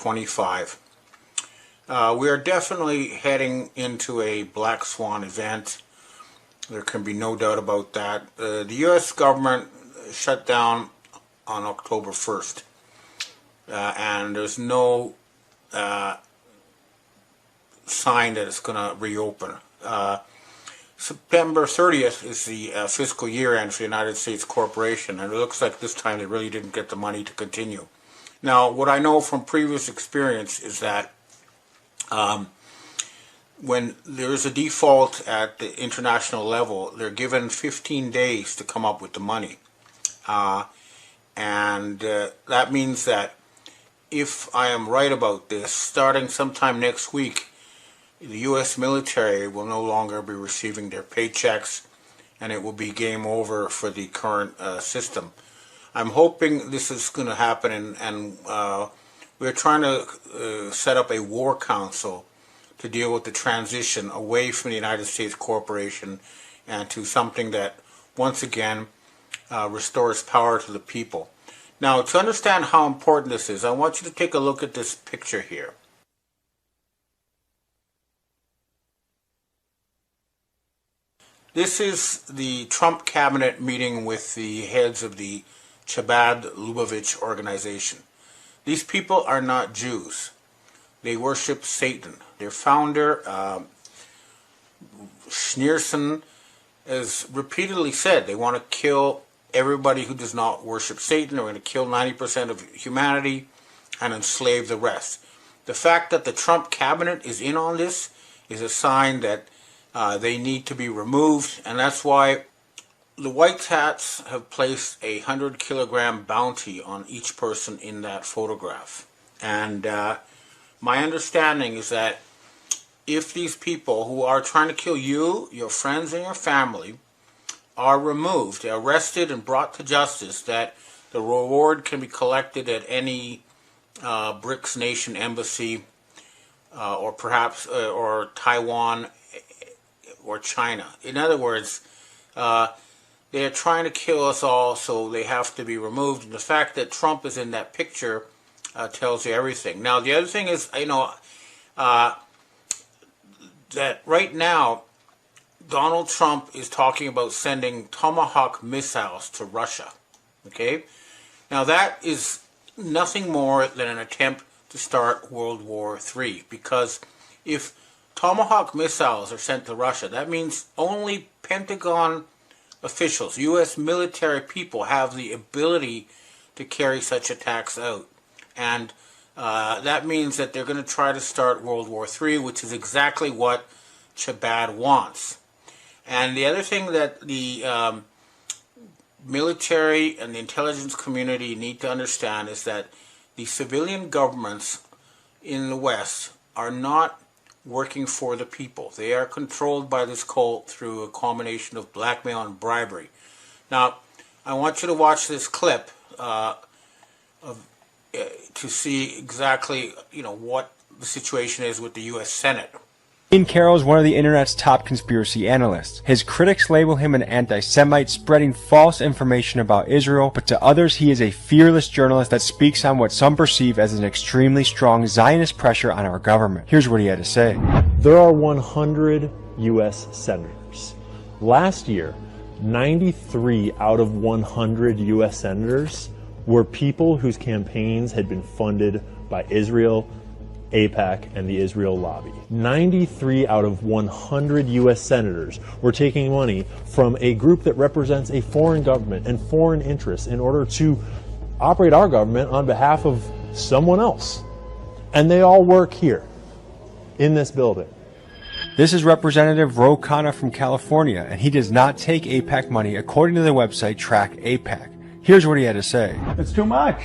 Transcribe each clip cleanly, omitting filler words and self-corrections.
2025. We are definitely heading into a black swan event. There can be no doubt about that. The U.S. government shut down on October 1st, and there's no sign that it's going to reopen. September 30th is the fiscal year end for the United States Corporation, and it looks like this time they really didn't get the money to continue. Now, what I know from previous experience is that when there's a default at the international level, they're given 15 days to come up with the money. And that means that if I am right about this, starting sometime next week, the U.S. military will no longer be receiving their paychecks, and it will be game over for the current system. I'm hoping this is going to happen, and we're trying to set up a war council to deal with the transition away from the United States Corporation and to something that, once again, restores power to the people. Now, to understand how important this is, I want you to take a look at this picture here. This is the Trump cabinet meeting with the heads of the Chabad Lubavitch organization. These people are not Jews. They worship Satan. Their founder, Schneerson, has repeatedly said they want to kill everybody who does not worship Satan. They're going to kill 90% of humanity and enslave the rest. The fact that the Trump cabinet is in on this is a sign that they need to be removed, and that's why the White Hats have placed a 100-kilogram bounty on each person in that photograph. And my understanding is that if these people who are trying to kill you, your friends, and your family are removed, arrested, and brought to justice, that the reward can be collected at any BRICS nation embassy, or perhaps or Taiwan or China. In other words, they are trying to kill us all, so they have to be removed. And the fact that Trump is in that picture tells you everything. Now, the other thing is, that right now, Donald Trump is talking about sending Tomahawk missiles to Russia. Okay? Now, that is nothing more than an attempt to start World War III, because if Tomahawk missiles are sent to Russia, that means only Pentagon officials, U.S. military people, have the ability to carry such attacks out. And that means that they're going to try to start World War III, which is exactly what Chabad wants. And the other thing that the military and the intelligence community need to understand is that the civilian governments in the West are not working for the people. They are controlled by this cult through a combination of blackmail and bribery. Now, I want you to watch this clip to see exactly, what the situation is with the U.S. Senate. Ian Carroll is one of the internet's top conspiracy analysts. His critics label him an anti-Semite spreading false information about Israel, but to others he is a fearless journalist that speaks on what some perceive as an extremely strong Zionist pressure on our government. Here's what he had to say. There are 100 U.S. senators. Last year, 93 out of 100 U.S. senators were people whose campaigns had been funded by Israel, AIPAC, and the Israel lobby. 93 out of 100 U.S. senators were taking money from a group that represents a foreign government and foreign interests in order to operate our government on behalf of someone else. And they all work here, in this building. This is Representative Ro Khanna from California, and he does not take AIPAC money according to the website Track AIPAC. Here's what he had to say. It's too much.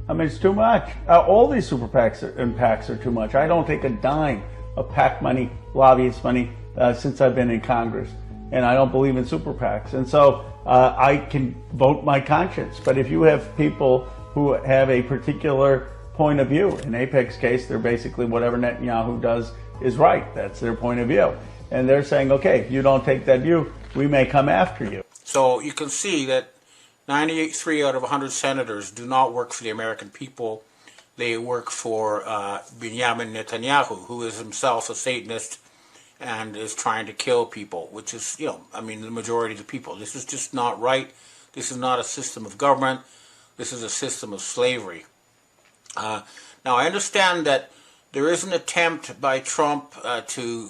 I mean, it's too much. All these super PACs and PACs are too much. I don't take a dime of PAC money, lobbyist money, since I've been in Congress. And I don't believe in super PACs. And so I can vote my conscience. But if you have people who have a particular point of view, in AIPAC's case, they're basically whatever Netanyahu does is right. That's their point of view. And they're saying, okay, if you don't take that view, we may come after you. So you can see that 93 out of 100 senators do not work for the American people. they work for Benjamin Netanyahu, who is himself a Satanist and is trying to kill people, which is, I mean, the majority of the people. This is just not right. This is not a system of government. This is a system of slavery. Now, I understand that there is an attempt by Trump to,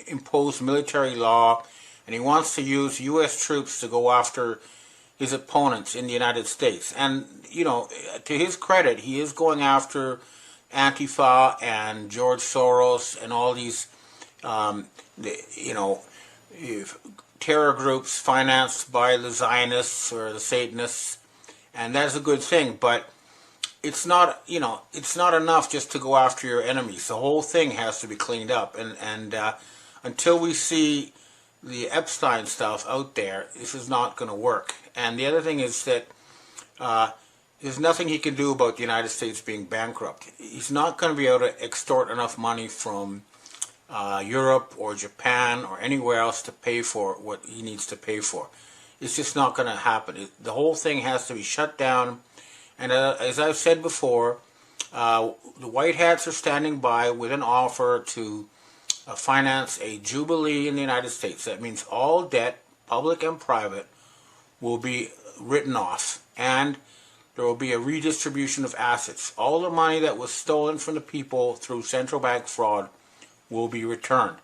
impose military law, and he wants to use U.S. troops to go after his opponents in the United States. And, to his credit, he is going after Antifa and George Soros and all these, terror groups financed by the Zionists or the Satanists, and that's a good thing. But it's not, it's not enough just to go after your enemies. The whole thing has to be cleaned up, and until we see the Epstein stuff out there, this is not going to work. And the other thing is that there's nothing he can do about the United States being bankrupt. He's not going to be able to extort enough money from Europe or Japan or anywhere else to pay for what he needs to pay for. It's just not going to happen. The whole thing has to be shut down. And as I've said before, the White Hats are standing by with an offer to finance a jubilee in the United States. That means all debt, public and private, will be written off, and there will be a redistribution of assets. All the money that was stolen from the people through central bank fraud will be returned.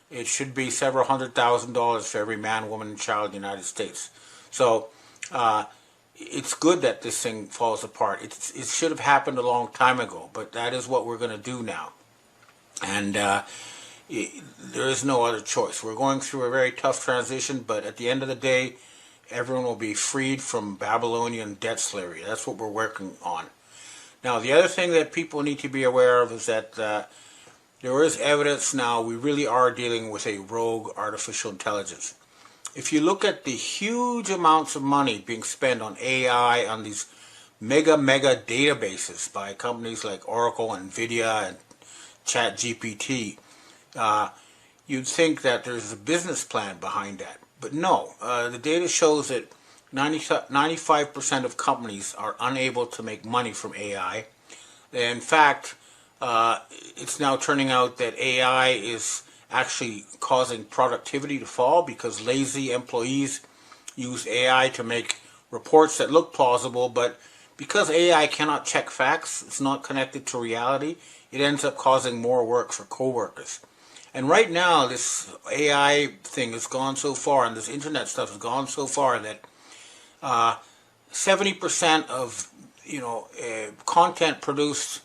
It should be several $100,000 for every man, woman, and child in the United States. So it's good that this thing falls apart. It should have happened a long time ago, but that is what we're going to do now. And there is no other choice. We're going through a very tough transition, but at the end of the day, everyone will be freed from Babylonian debt slavery. That's what we're working on. Now, the other thing that people need to be aware of is that there is evidence now we really are dealing with a rogue artificial intelligence. If you look at the huge amounts of money being spent on AI, on these mega databases by companies like Oracle, NVIDIA, and ChatGPT, you'd think that there's a business plan behind that. But no, the data shows that 95% of companies are unable to make money from AI. In fact, it's now turning out that AI is actually causing productivity to fall because lazy employees use AI to make reports that look plausible, but because AI cannot check facts, it's not connected to reality, it ends up causing more work for coworkers. And right now, this AI thing has gone so far, and this internet stuff has gone so far that 70% of content produced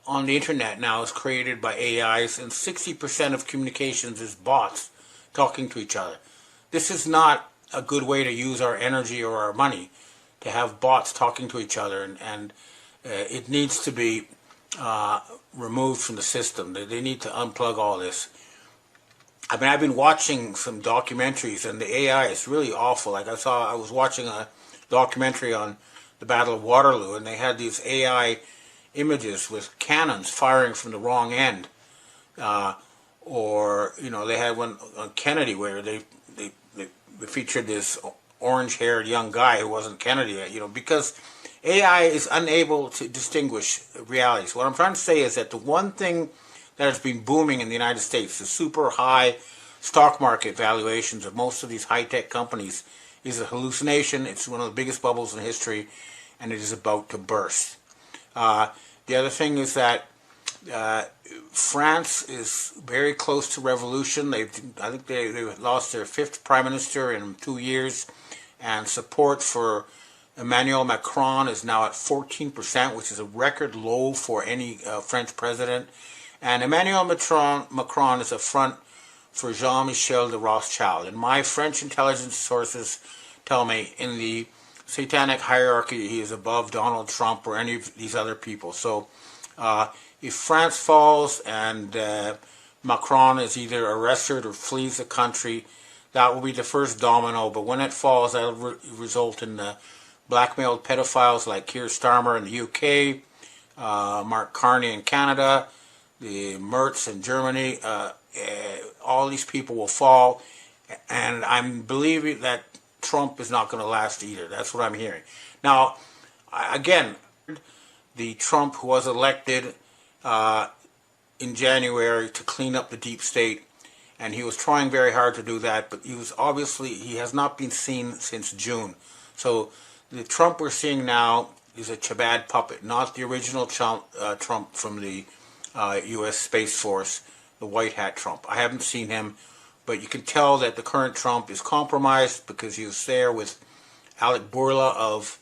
on the internet now is created by AIs, and 60% of communications is bots talking to each other. This is not a good way to use our energy or our money, to have bots talking to each other, and it needs to be removed from the system. They need to unplug all this. I mean, I've been watching some documentaries, and the AI is really awful. Like I was watching a documentary on the Battle of Waterloo, and they had these AI images with cannons firing from the wrong end. Or, they had one on Kennedy where they featured this orange-haired young guy who wasn't Kennedy yet, because AI is unable to distinguish realities. What I'm trying to say is that the one thing that has been booming in the United States, the super high stock market valuations of most of these high-tech companies, is a hallucination. It's one of the biggest bubbles in history, and it is about to burst. The other thing is that France is very close to revolution. I think they lost their 5th prime minister in 2 years, and support for Emmanuel Macron is now at 14%, which is a record low for any French president. And Emmanuel Macron is a front for Jean-Michel de Rothschild. And my French intelligence sources tell me in the satanic hierarchy he is above Donald Trump or any of these other people. So if France falls and Macron is either arrested or flees the country, that will be the first domino. But when it falls, that will result in blackmailed pedophiles like Keir Starmer in the UK, Mark Carney in Canada, the Merz in Germany. All these people will fall, and I'm believing that Trump is not going to last either. That's what I'm hearing. Now, again, the Trump who was elected in January to clean up the deep state, and he was trying very hard to do that, but he has not been seen since June. So the Trump we're seeing now is a Chabad puppet, not the original Trump from the U.S. Space Force, the white hat Trump. I haven't seen him, but you can tell that the current Trump is compromised because he was there with Alec Bourla of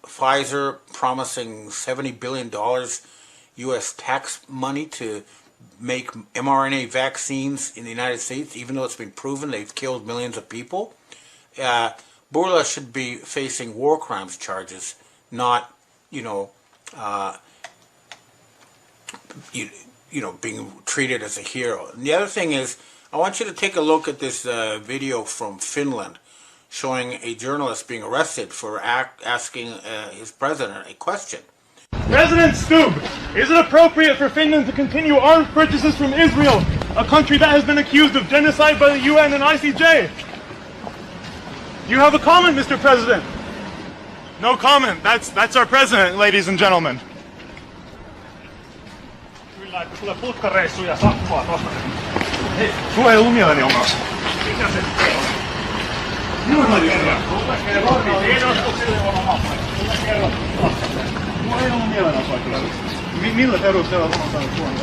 Pfizer promising $70 billion U.S. tax money to make mRNA vaccines in the United States, even though it's been proven they've killed millions of people. Bourla should be facing war crimes charges, not, being treated as a hero. And the other thing is, I want you to take a look at this video from Finland showing a journalist being arrested for asking his president a question. President Stubb, is it appropriate for Finland to continue arms purchases from Israel, a country that has been accused of genocide by the UN and ICJ? Do you have a comment, Mr. President? No comment. That's our president, ladies and gentlemen. Kyllä, että tulee putkareissuja sakkua tosta. Hei, sulla ei ollut mieleni omassa. Mikä se on? Minulla ei ole. Ei ole sille omassa. Mulla kerro. Mulla ei ollut mieleni osua kyllä. Millä perusteella on saanut tuon?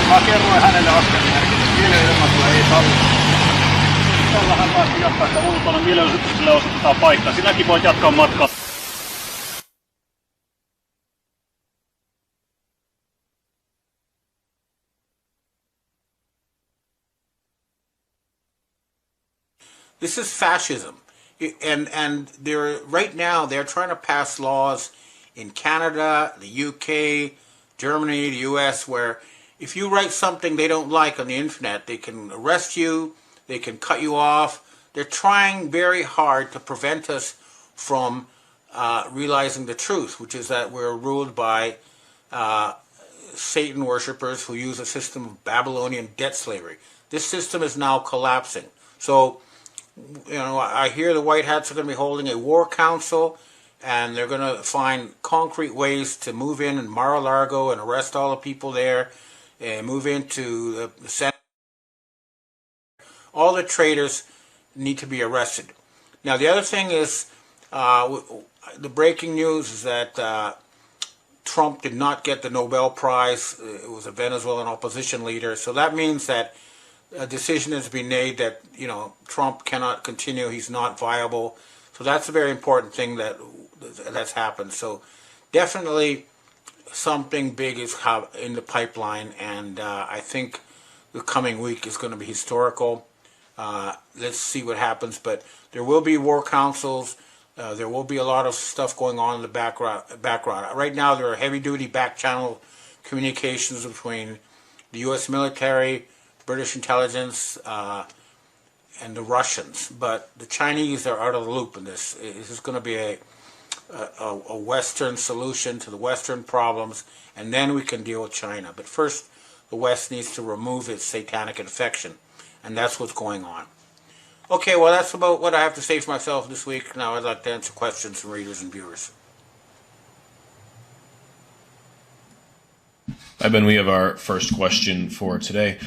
Mä kerroin hänelle askelmerkit, että mielenilmaisua ei sallita. Tällä hän päästi jatkaa, että ulkona mielenosoitukselle osoitetaan paikka. Sinäkin voit jatkaa matkaa. This is fascism. And right now they're trying to pass laws in Canada, the UK, Germany, the US, where if you write something they don't like on the internet, they can arrest you, they can cut you off. They're trying very hard to prevent us from realizing the truth, which is that we're ruled by Satan worshippers who use a system of Babylonian debt slavery. This system is now collapsing. So, I hear the White Hats are going to be holding a war council, and they're going to find concrete ways to move in Mar-a-Lago and arrest all the people there, and move into the Senate. All the traitors need to be arrested. Now, the other thing is, the breaking news is that Trump did not get the Nobel Prize. It was a Venezuelan opposition leader. So that means that a decision has been made that, Trump cannot continue. He's not viable. So that's a very important thing that's happened. So definitely something big is in the pipeline, and I think the coming week is going to be historical. Let's see what happens, but there will be war councils. There will be a lot of stuff going on in the background. Right now, there are heavy-duty back-channel communications between the U.S. military, British intelligence, and the Russians. But the Chinese are out of the loop in this. This is going to be a Western solution to the Western problems, and then we can deal with China. But first, the West needs to remove its satanic infection, and that's what's going on. Okay, well, that's about what I have to say for myself this week. Now I'd like to answer questions from readers and viewers. Eben, we have our first question for today.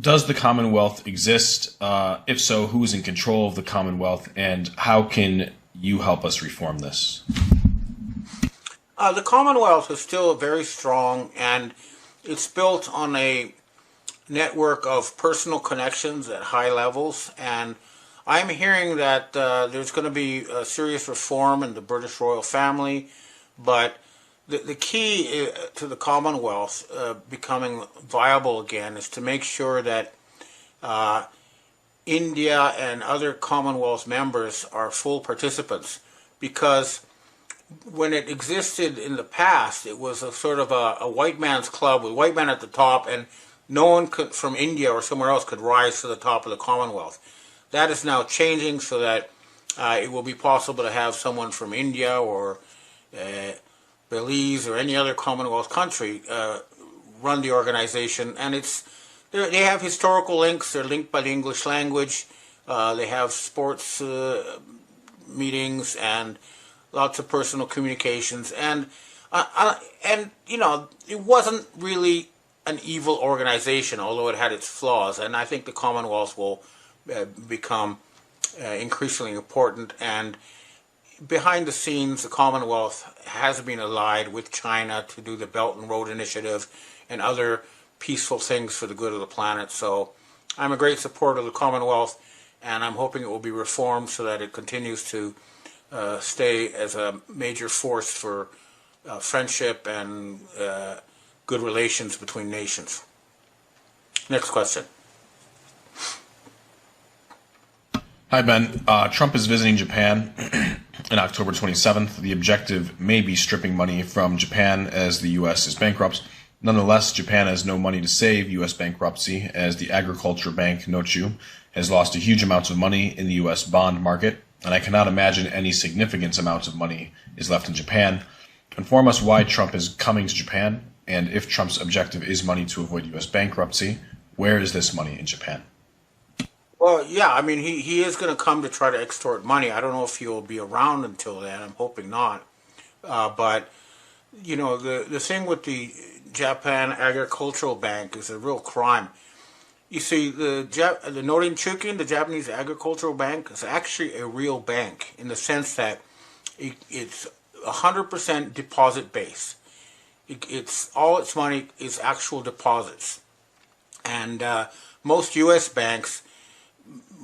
Does the Commonwealth exist? If so, who is in control of the Commonwealth, and how can you help us reform this? The Commonwealth is still very strong, and it's built on a network of personal connections at high levels, and I'm hearing that there's going to be a serious reform in the British royal family, but the key to the Commonwealth becoming viable again is to make sure that India and other Commonwealth members are full participants, because when it existed in the past, it was a sort of a white man's club with white men at the top, and no one from India or somewhere else could rise to the top of the Commonwealth. That is now changing so that it will be possible to have someone from India or Belize or any other Commonwealth country run the organization, and They have historical links. They're linked by the English language. They have sports meetings and lots of personal communications. And it wasn't really an evil organization, although it had its flaws. And I think the Commonwealth will become increasingly important. And behind the scenes, the Commonwealth has been allied with China to do the Belt and Road Initiative and other peaceful things for the good of the planet. So I'm a great supporter of the Commonwealth, and I'm hoping it will be reformed so that it continues to stay as a major force for friendship and good relations between nations. Next question. Hi, Ben. Trump is visiting Japan on October 27th. The objective may be stripping money from Japan as the U.S. is bankrupt. Nonetheless, Japan has no money to save U.S. bankruptcy, as the agriculture bank Nochu has lost a huge amount of money in the U.S. bond market, and I cannot imagine any significant amount of money is left in Japan. Inform us why Trump is coming to Japan, and if Trump's objective is money to avoid U.S. bankruptcy, where is this money in Japan? Well, yeah, I mean, he is going to come to try to extort money. I don't know if he'll be around until then. I'm hoping not. But, the thing with the Japan Agricultural Bank is a real crime. You see, the Norinchukin, the Japanese Agricultural Bank, is actually a real bank in the sense that it's 100% deposit base. It's all its money is actual deposits. And most U.S. banks,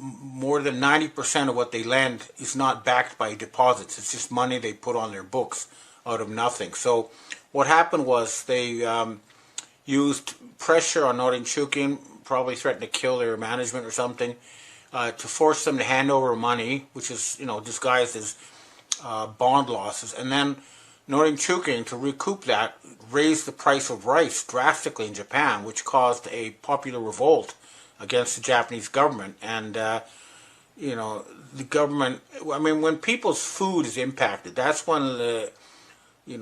more than 90% of what they lend is not backed by deposits. It's just money they put on their books out of nothing. So what happened was they used pressure on Norinchukin, probably threatened to kill their management or something, to force them to hand over money, which is, disguised as bond losses. And then Norinchukin, to recoup that, raised the price of rice drastically in Japan, which caused a popular revolt against the Japanese government. And, the government, when people's food is impacted, that's when the,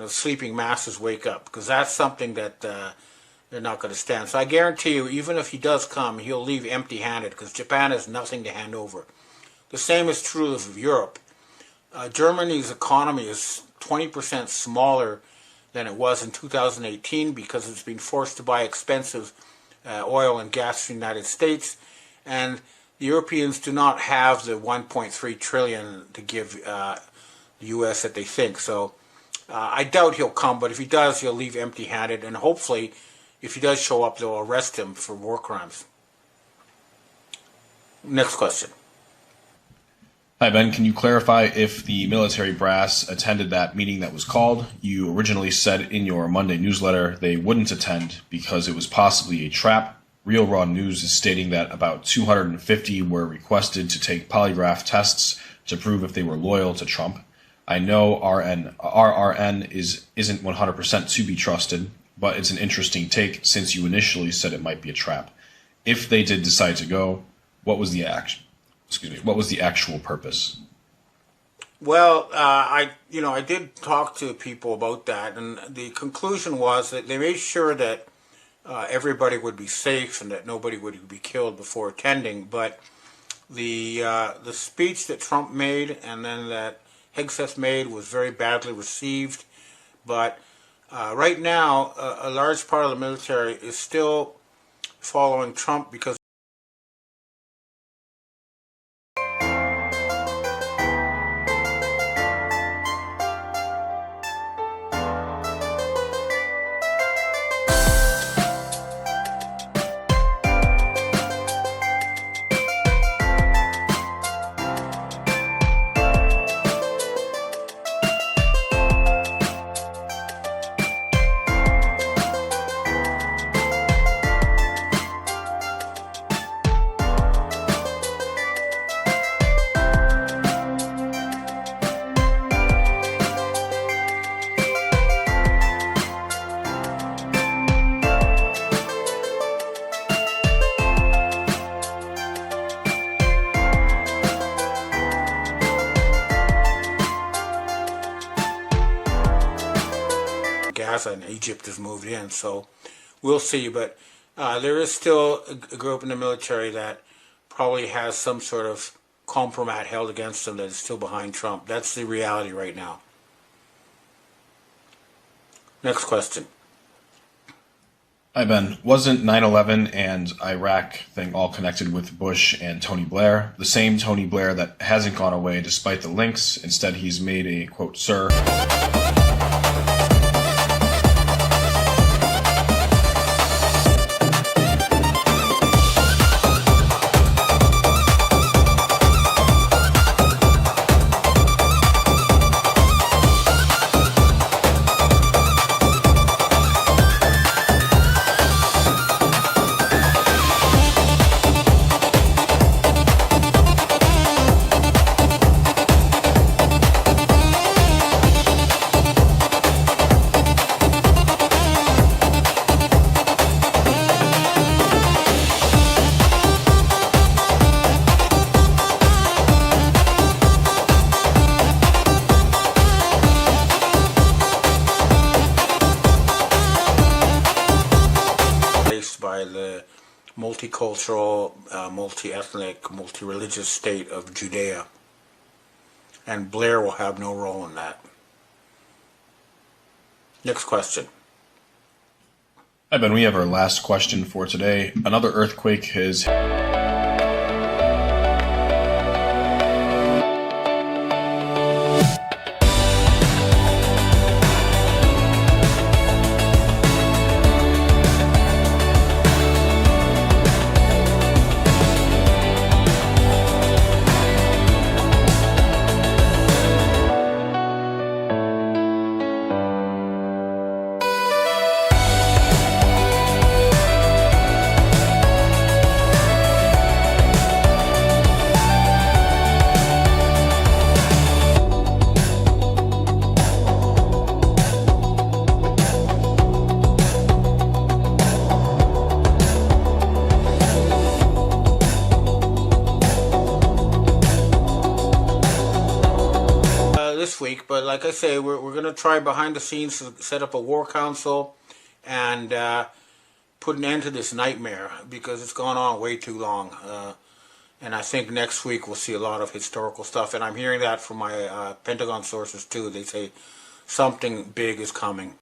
sleeping masses wake up, because that's something that they're not going to stand. So I guarantee you, even if he does come, he'll leave empty-handed, because Japan has nothing to hand over. The same is true of Europe. Germany's economy is 20% smaller than it was in 2018 because it's been forced to buy expensive oil and gas from the United States, and the Europeans do not have the 1.3 trillion to give the U.S. that they think. So I doubt he'll come, but if he does, he'll leave empty-handed, and hopefully, if he does show up, they'll arrest him for war crimes. Next question. Hi, Ben. Can you clarify if the military brass attended that meeting that was called? You originally said in your Monday newsletter they wouldn't attend because it was possibly a trap. Real Raw News is stating that about 250 were requested to take polygraph tests to prove if they were loyal to Trump. I know RRN isn't 100% to be trusted, but it's an interesting take since you initially said it might be a trap. If they did decide to go, what was the actual purpose? Well, I did talk to people about that, and the conclusion was that they made sure that everybody would be safe and that nobody would be killed before attending. But the speech that Trump made and then that Hegseth made was very badly received. But right now, a large part of the military is still following Trump because Gaza and Egypt has moved in, so we'll see. But There is still a group in the military that probably has some sort of compromat held against them that is still behind Trump. That's the reality right now. Next question. Hi, Ben. Wasn't 9/11 and Iraq thing all connected with Bush and Tony Blair? The same Tony Blair that hasn't gone away despite the links. Instead, he's made a, quote, sir. By the multicultural, multi-ethnic, multi-religious state of Judea. And Blair will have no role in that. Next question. Hi, Ben. We have our last question for today. Another earthquake has... this week, but like I say, we're going to try behind the scenes to set up a war council and put an end to this nightmare because it's gone on way too long. And I think next week we'll see a lot of historical stuff. And I'm hearing that from my Pentagon sources too. They say something big is coming.